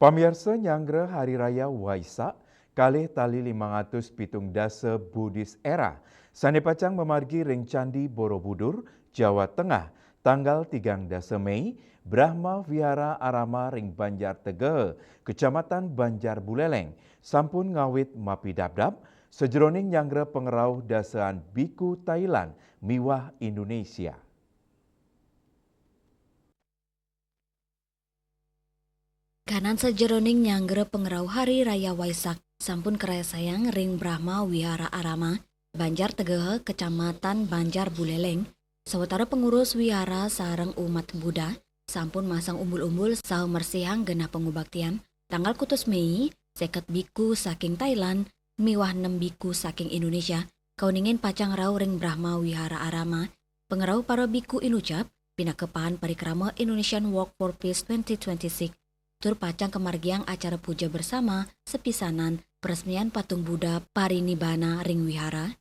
Pamirsa Nyanggra Hari Raya Waisak kalih tali 500 pitung dasa Buddhis era. Sane pacang memargi ring Candi Borobudur, Jawa Tengah, tanggal 3 dasa Mei, Brahma Vihara Arama ring Banjar Tege, Kecamatan Banjar Buleleng, sampun ngawit mapi dabdab, sejeroning Nyanggra pengerau dasaan Biku Thailand, miwah Indonesia. Kanan sejeroning Nyanggra pengerau Hari Raya Waisak, sampun keraya sayang ring Brahma Wihara Arama, Banjar Tegehe, Kecamatan Banjar Buleleng, sawetara pengurus wihara sareng umat Buddha, sampun masang umbul-umbul saha mersihang genah pengubaktian, tanggal kutus Mei, seket biku saking Thailand, miwah 6 biku saking Indonesia, kauningin pacang rau ring Brahma Wihara Arama, pengerau para biku inucap, pinakepahan parikrama Indonesian Walk for Peace 2026, tur pacang kemargiang acara puja bersama sepisanan peresmian patung Buddha Parinibbana ring wihara.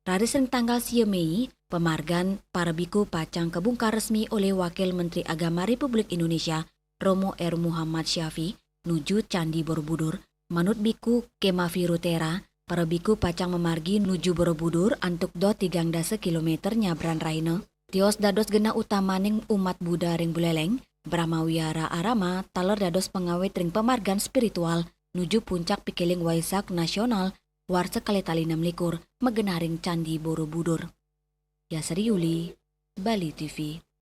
Raris ring tanggal 10 Mei, pemargan para biku pacang kebungkar resmi oleh Wakil Menteri Agama Republik Indonesia Romo R. Muhammad Syafi nuju Candi Borobudur. Manut biku Kemavirutera, para biku pacang memargi nuju Borobudur antuk do 3 kilometer nyabran raine. Tios dados genah utamaning umat Buddha ring Buleleng, Brahma Wihara Arama taler dados pengawet ring pemargan spiritual nuju puncak pikiling Waisak Nasional warsa kalitali 6 megenaring Candi Borobudur. Yasri Yuli, Bali TV.